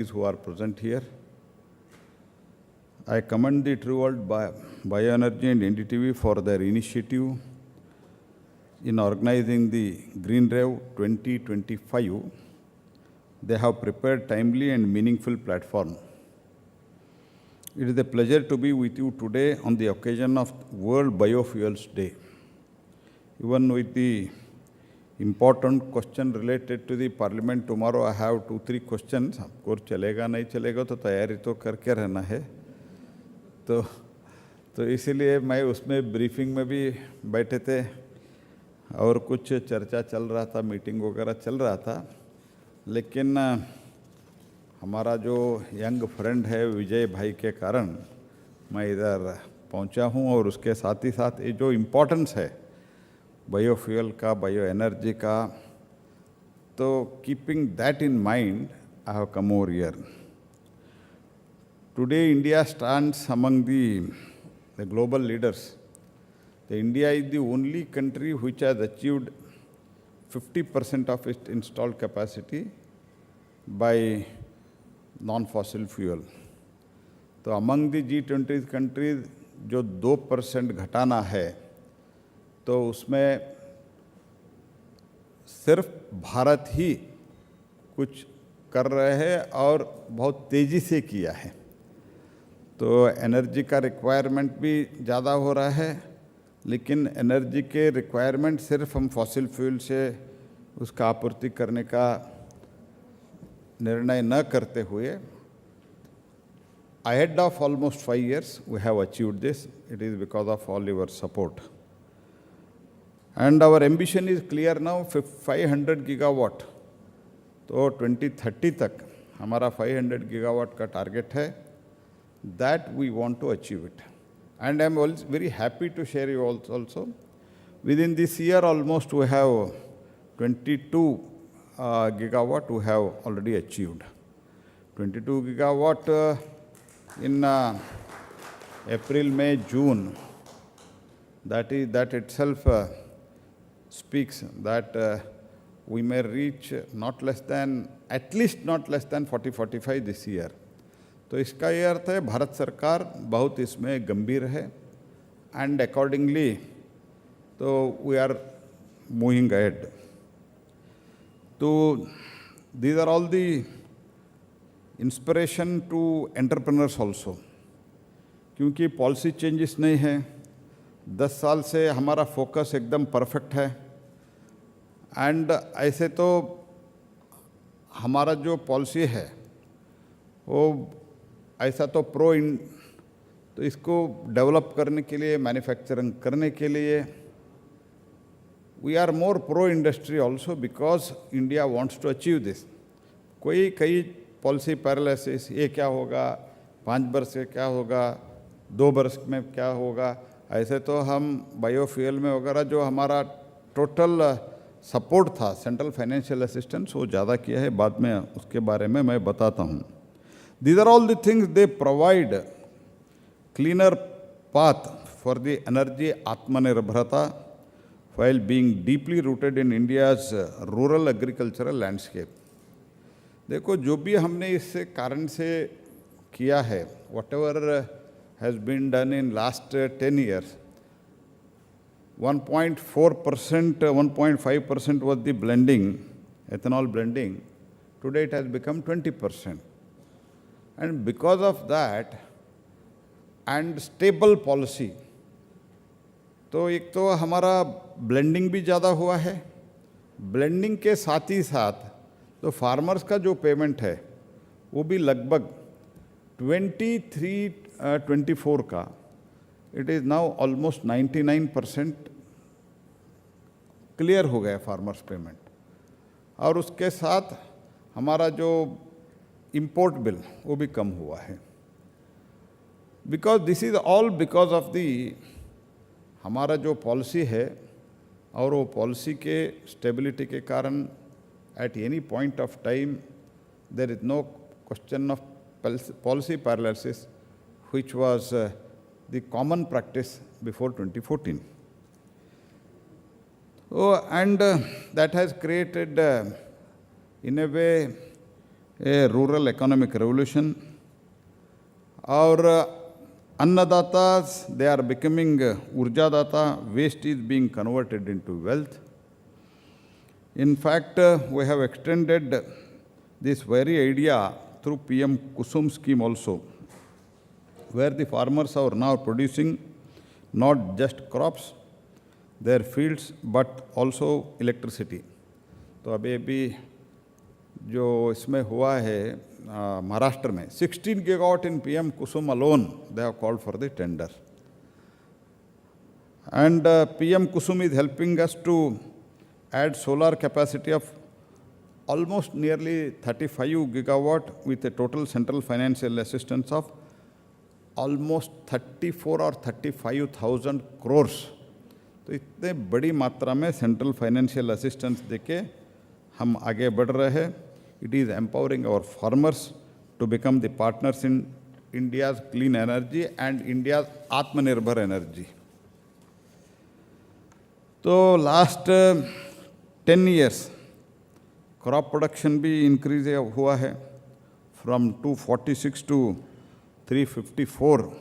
who are present here. I commend the True World Bioenergy and NDTV for their initiative in organizing the GreenRev 2025. They have prepared timely and meaningful platform. It is a pleasure to be with you today on the occasion of World Biofuels Day. Even with the important question related to the Parliament tomorrow, I have 2-3 questions. Of course, चलेगा नहीं चलेगा तो तैयारी तो करके रहना है. तो इसीलिए मैं उसमें ब्रीफिंग में भी बैठे थे और कुछ चर्चा चल रहा था, मीटिंग वगैरह चल रहा था. लेकिन हमारा जो यंग फ्रेंड है विजय भाई के कारण मैं इधर पहुंचा हूं और उसके साथ ही साथ ये जो इम्पोर्टेंस है बायोफ्यूल का, बायो एनर्जी का, तो keeping that in mind I have come over here. Today, India stands among the global leaders. India is the only country which has achieved 50% of its installed capacity by non-fossil fuel. So, among the G20 countries, जो 2% घटाना है, तो उसमें सिर्फ भारत ही कुछ कर रहे हैं और बहुत तेज़ी से किया है. तो एनर्जी का रिक्वायरमेंट भी ज़्यादा हो रहा है, लेकिन एनर्जी के रिक्वायरमेंट सिर्फ हम फॉसिल फ्यूल से उसका आपूर्ति करने का निर्णय न करते हुए ahead of almost 5 years we have achieved this. It is because of all your support. And our ambition is clear now, 500 gigawatt. तो 2030 तक हमारा 500 gigawatt का टारगेट है. That we want to achieve it. And I am also very happy to share you also. Within this year, almost we have 22 gigawatt we have already achieved. 22 gigawatt in April, May, June. That itself speaks that we may reach at least not less than 40-45 this year. तो इसका ये अर्थ है भारत सरकार बहुत इसमें गंभीर है and accordingly तो वी आर मूविंग अहेड. तो these are all the inspiration to entrepreneurs also, क्योंकि पॉलिसी चेंजेस नहीं है. 10 साल से हमारा फोकस एकदम परफेक्ट है एंड ऐसे तो हमारा जो पॉलिसी है वो ऐसा तो तो इसको डेवलप करने के लिए, मैन्युफैक्चरिंग करने के लिए we are more pro industry also because India wants to achieve this. कई पॉलिसी पैरालिसिस, ये क्या होगा, 5 वर्ष से क्या होगा, 2 वर्ष में क्या होगा, ऐसे तो हम बायोफ्यूल में वगैरह जो हमारा टोटल सपोर्ट था सेंट्रल फाइनेंशियल असिस्टेंस वो ज़्यादा किया है. बाद में उसके बारे में मैं बताता हूँ. These are all the things they provide cleaner path for the energy Atmanirbharata while being deeply rooted in India's rural agricultural landscape. देखो जो भी हमने इस कारण से किया है, whatever has been done in last 10 years, 1.4%, 1.5% was the blending, ethanol blending. Today it has become 20%. And because of that and stable policy, तो एक तो हमारा ब्लेंडिंग भी ज़्यादा हुआ है. ब्लेंडिंग के साथ ही साथ तो फार्मर्स का जो पेमेंट है वो भी लगभग 23-24 का, it is now almost 99% clear हो गया फार्मर्स पेमेंट. और उसके साथ हमारा जो इम्पोर्ट बिल वो भी कम हुआ है. Because this is all because of the हमारा जो पॉलिसी है और वो पॉलिसी के स्टेबिलिटी के कारण at any point of time there is no question of policy paralysis which was the common practice before 2014. And that has created in a way a rural economic revolution. Our Annadatas, they are becoming Urjadata, waste is being converted into wealth. In fact, we have extended this very idea through PM Kusum scheme also, where the farmers are now producing not just crops, their fields, but also electricity. तो अभी जो इसमें हुआ है महाराष्ट्र में 16 gigawatt in PM Kusum alone, they have called for the tender. And PM Kusum is helping us to add solar capacity of almost nearly 35 gigawatt with a total central financial assistance of almost 34 or 35,000 crores. तो इतने बड़ी मात्रा में central financial assistance देके हम आगे बढ़ रहे हैं. It is empowering our farmers to become the partners in India's clean energy and India's Atmanirbhar energy. So last 10 years, crop production भी increase हुआ है from 246 to 354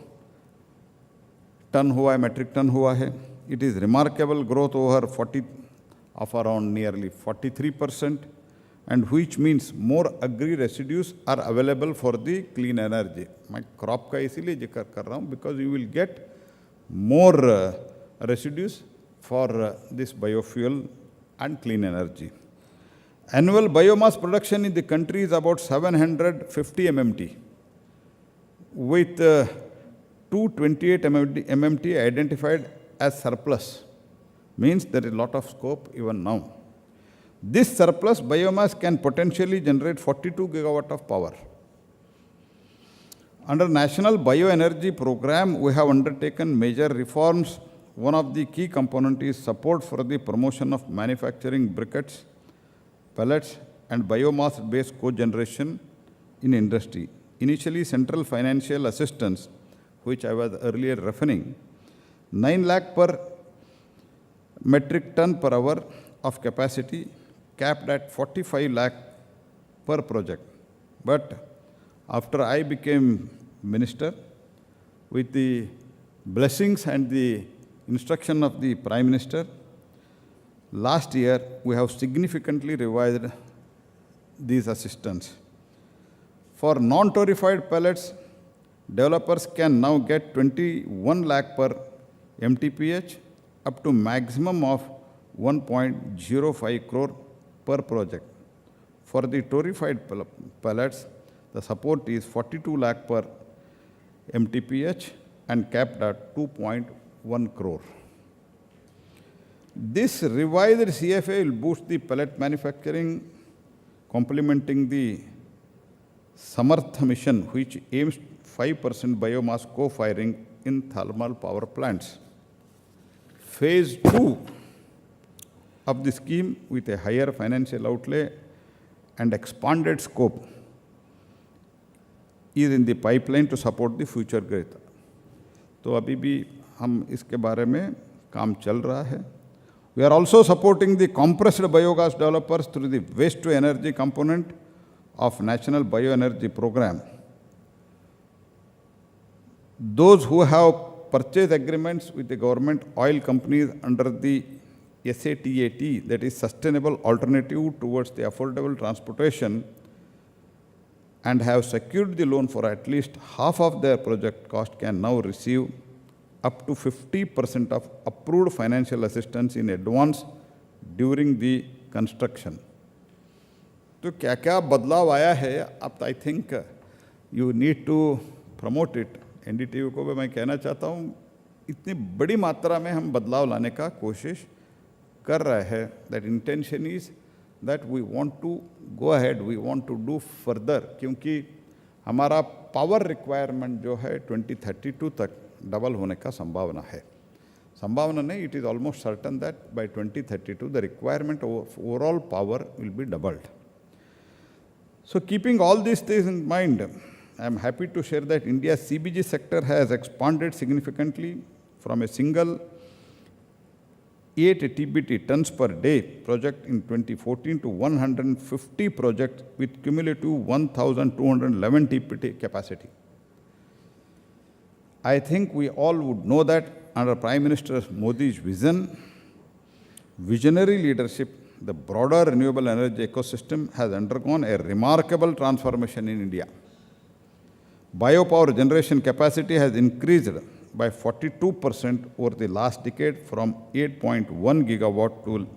ton हुआ है, metric ton हुआ है. It is remarkable growth over 40 of around nearly 43%, and which means more agri residues are available for the clean energy. मैं crop का इसीलिए जिक्र कर रहा हूँ because you will get more residues for this biofuel and clean energy. Annual biomass production in the country is about 750 MMT, with 228 MMT identified as surplus. Means there is a lot of scope even now. This surplus biomass can potentially generate 42 gigawatt of power. Under National Bioenergy Program, we have undertaken major reforms. One of the key components is support for the promotion of manufacturing briquettes, pellets, and biomass-based cogeneration in industry. Initially, central financial assistance, which I was earlier referring, 9 lakh per metric ton per hour of capacity, capped at 45 lakh per project. But after I became minister, with the blessings and the instruction of the Prime Minister, last year we have significantly revised these assistance. For non-torrefied pellets, developers can now get 21 lakh per MTPH up to maximum of 1.05 crore per project. For the torrefied pellets, the support is 42 lakh per MTPH and capped at 2.1 crore. This revised CFA will boost the pellet manufacturing, complementing the Samartha mission, which aims 5% biomass co-firing in thermal power plants. Phase 2 of the scheme, with a higher financial outlay and expanded scope, is in the pipeline to support the future growth. तो अभी भी हम इसके बारे में काम चल रहा है. We are also supporting the compressed biogas developers through the waste to energy component of National Bioenergy Program. Those who have purchase agreements with the government oil companies under the SATAT, that is Sustainable Alternative Towards the Affordable Transportation, and have secured the loan for at least half of their project cost can now receive up to 50% of approved financial assistance in advance during the construction. तो क्या क्या बदलाव आया है, अब I think you need to promote it. NDTV को भी मैं कहना चाहता हूँ, इतनी बड़ी मात्रा में हम बदलाव लाने का कोशिश कर रहे हैं. That intention is that we want to go ahead, we want to do further, क्योंकि हमारा पावर रिक्वायरमेंट जो है 2032 तक डबल होने का संभावना है. संभावना नहीं, it is almost certain that by 2032 the requirement of overall power will be doubled. So keeping all these things in mind, I am happy to share that India's CBG sector has expanded significantly from a single 8 TBT tons per day project in 2014 to 150 projects with cumulative 1,211 TBT capacity. I think we all would know that under Prime Minister Modi's visionary leadership, the broader renewable energy ecosystem has undergone a remarkable transformation in India. Biopower generation capacity has increased by 42% over the last decade from 8.1 gigawatt to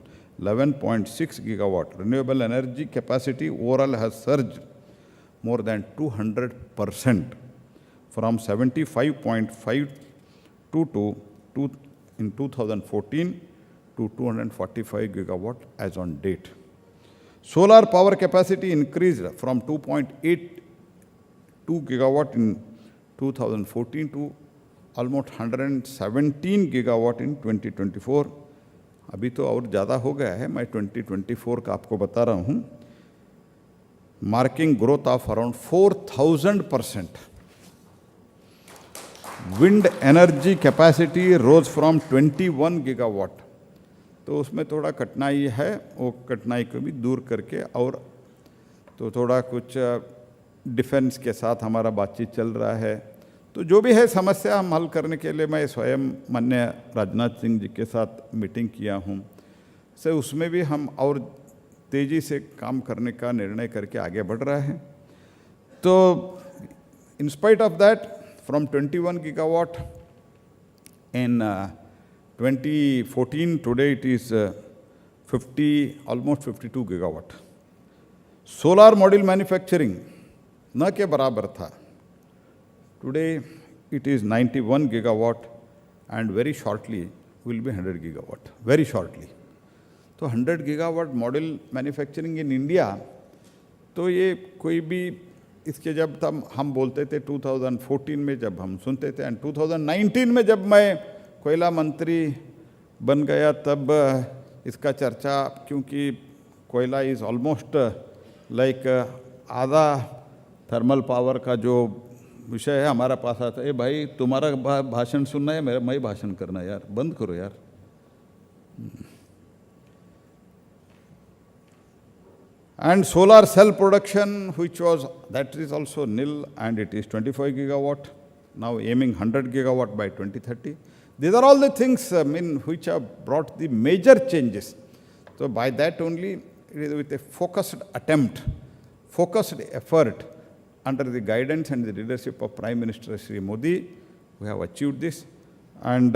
11.6 gigawatt. Renewable energy capacity overall has surged more than 200% from 75.52 in 2014 to 245 gigawatt as on date. Solar power capacity increased from 2.82 gigawatt in 2014 to almost 117 gigawatt in 2024. अभी तो और ज़्यादा हो गया है, मैं 2024 का आपको बता रहा हूँ, marking growth of around 4,000%. Wind energy capacity rose from 21 gigawatt. तो उसमें थोड़ा कठिनाई है, वो कठिनाई को भी दूर करके और तो थोड़ा कुछ डिफेंस के साथ हमारा बातचीत चल रहा है. तो जो भी है समस्या हम हल करने के लिए मैं स्वयं माननीय राजनाथ सिंह जी के साथ मीटिंग किया हूँ. से उसमें भी हम और तेज़ी से काम करने का निर्णय करके आगे बढ़ रहा है. तो in spite of that, from 21 gigawatt in 2014, today it is almost 52 gigawatt. Solar module manufacturing न के बराबर था. Today it is 91 gigawatt and very shortly will be 100 gigawatt. Very shortly. तो 100 gigawatt module manufacturing in India, तो ये कोई भी इसके जब तब हम बोलते थे 2014 में जब हम सुनते थे एंड 2019 में जब मैं कोयला मंत्री बन गया तब इसका चर्चा, क्योंकि कोयला इज़ ऑलमोस्ट लाइक आधा थर्मल पावर का जो विषय है हमारा पास आता है. भाई तुम्हारा भाषण सुनना है, मेरा मैं भाषण करना है, यार बंद करो यार. And solar cell production, that is also nil, and it is 25 gigawatt, now aiming 100 gigawatt by 2030. These are all the things which have brought the major changes. So by that only, it is with a focused attempt, focused effort, under the guidance and the leadership of Prime Minister Shri Modi, we have achieved this. And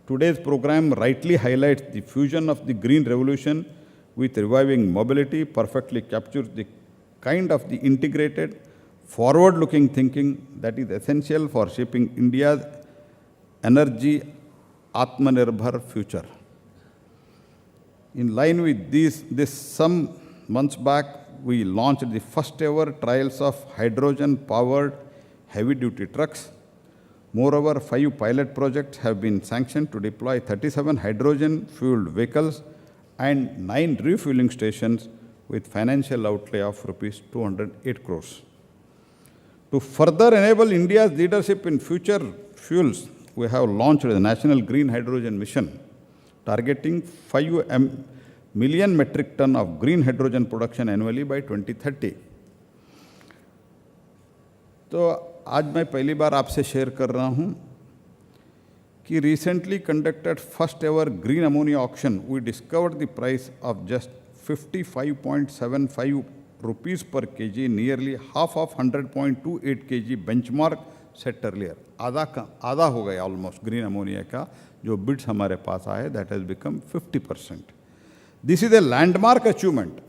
today's program rightly highlights the fusion of the green revolution with reviving mobility, perfectly captures the kind of the integrated, forward-looking thinking that is essential for shaping India's energy Atmanirbhar future. In line with this some months back, we launched the first ever trials of hydrogen-powered heavy-duty trucks. Moreover, 5 pilot projects have been sanctioned to deploy 37 hydrogen-fueled vehicles and 9 refueling stations with financial outlay of rupees 208 crores. To further enable India's leadership in future fuels, we have launched the National Green Hydrogen Mission, targeting 5 million metric ton of green hydrogen production annually by 2030. तो आज मैं पहली बार आपसे share कर रहा हूँ कि recently conducted first ever green ammonia auction, we discovered the price of just 55.75 rupees per kg, nearly half of 100.28 kg benchmark set earlier. आधा हो गया almost green ammonia का जो bids हमारे पास आए, that has become 50%. This is a landmark achievement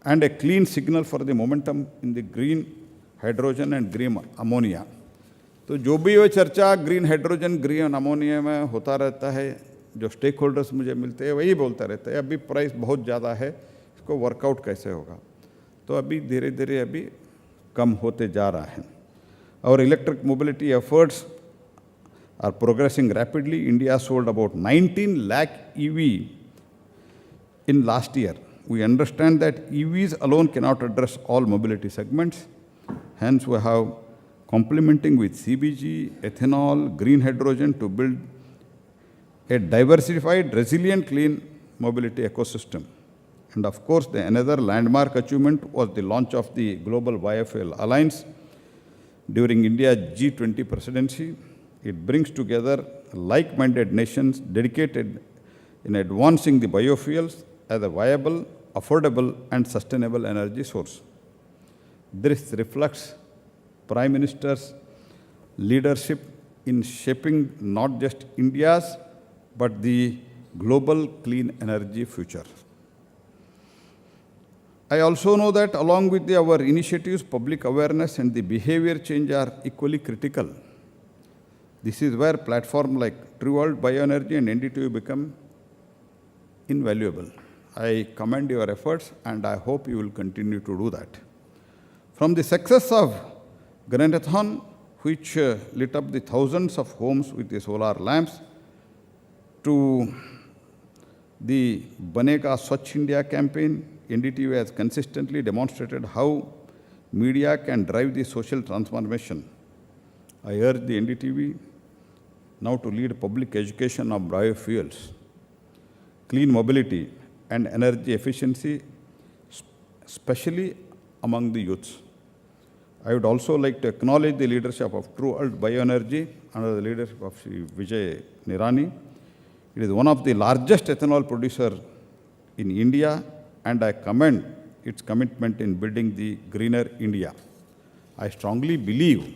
and a clean signal for the momentum in the green hydrogen and green ammonia. तो जो भी वो चर्चा ग्रीन हाइड्रोजन ग्रीन अमोनिया में होता रहता है, जो स्टेक होल्डर्स मुझे मिलते हैं वही बोलता रहता है अभी प्राइस बहुत ज़्यादा है, इसको वर्कआउट कैसे होगा. तो अभी धीरे धीरे अभी कम होते जा रहा है. और electric mobility efforts are progressing rapidly. India sold about 19 lakh EV in last year. We understand that EVs alone cannot address all mobility segments. Hence, we have complementing with CBG, ethanol, green hydrogen to build a diversified, resilient, clean mobility ecosystem. And of course, another landmark achievement was the launch of the Global Biofuel Alliance during India's G20 presidency. It brings together like-minded nations dedicated in advancing the biofuels as a viable, affordable, and sustainable energy source. This reflects Prime Minister's leadership in shaping not just India's, but the global clean energy future. I also know that along with our initiatives, public awareness and the behavior change are equally critical. This is where platforms like True World Bioenergy and NDTV become invaluable. I commend your efforts and I hope you will continue to do that. From the success of GreenRev, which lit up the thousands of homes with the solar lamps, to the Banega Swachh India campaign, NDTV has consistently demonstrated how media can drive the social transformation. I urge the NDTV now to lead public education of biofuels, clean mobility, and energy efficiency, especially among the youths. I would also like to acknowledge the leadership of True World Bioenergy under the leadership of Shri Vijay Nirani. It is one of the largest ethanol producers in India, and I commend its commitment in building the greener India. I strongly believe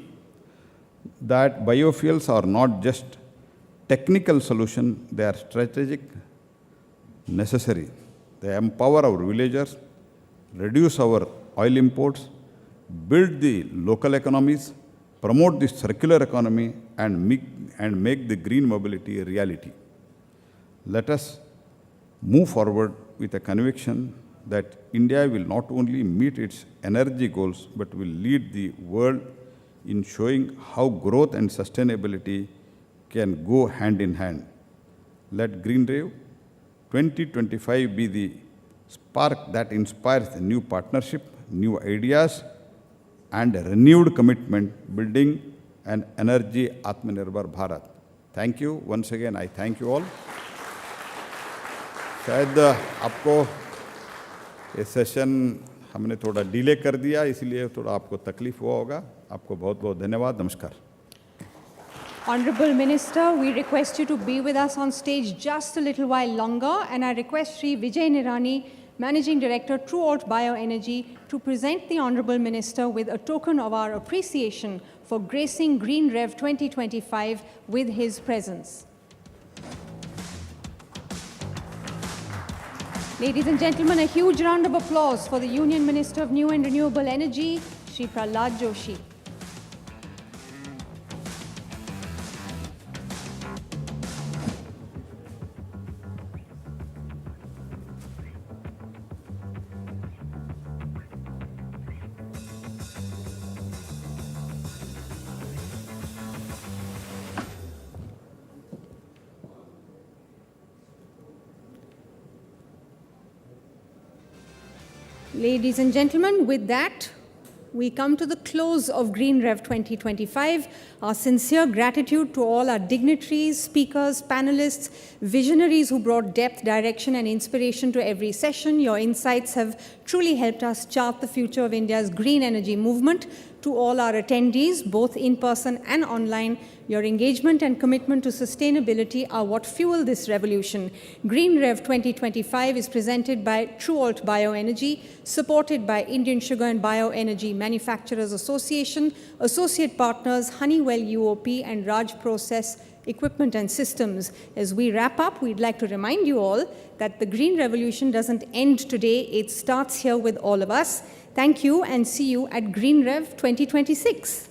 that biofuels are not just technical solution, they are strategic, necessary. They empower our villagers, reduce our oil imports, build the local economies, promote the circular economy, and make the green mobility a reality. Let us move forward with a conviction that India will not only meet its energy goals, but will lead the world in showing how growth and sustainability can go hand in hand. Let GreenRev 2025 be the spark that inspires a new partnership, new ideas, and a renewed commitment building an energy Atmanirbhar Bharat. Thank you. Once again, I thank you all. शायद आपको ये session हमने थोड़ा delay कर दिया, इसलिए थोड़ा आपको तकलीफ हुआ होगा. आपको बहुत बहुत धन्यवाद. नमस्कार. Honorable Minister, we request you to be with us on stage just a little while longer, and I request Shri Vijay Nirani, Managing Director, True World Bioenergy, to present the Honorable Minister with a token of our appreciation for gracing GreenRev 2025 with his presence. Ladies and gentlemen, a huge round of applause for the Union Minister of New and Renewable Energy, Shri Prahlad Joshi. Ladies and gentlemen, with that, we come to the close of GreenRev 2025. Our sincere gratitude to all our dignitaries, speakers, panelists, visionaries who brought depth, direction, and inspiration to every session. Your insights have truly helped us chart the future of India's green energy movement. To all our attendees, both in person and online, your engagement and commitment to sustainability are what fuel this revolution. GreenRev 2025 is presented by True World Bioenergy, supported by Indian Sugar and Bioenergy Manufacturers Association, associate partners Honeywell UOP and Raj Process Equipment and Systems. As we wrap up, we'd like to remind you all that the green revolution doesn't end today, it starts here with all of us. Thank you and see you at GreenRev 2026.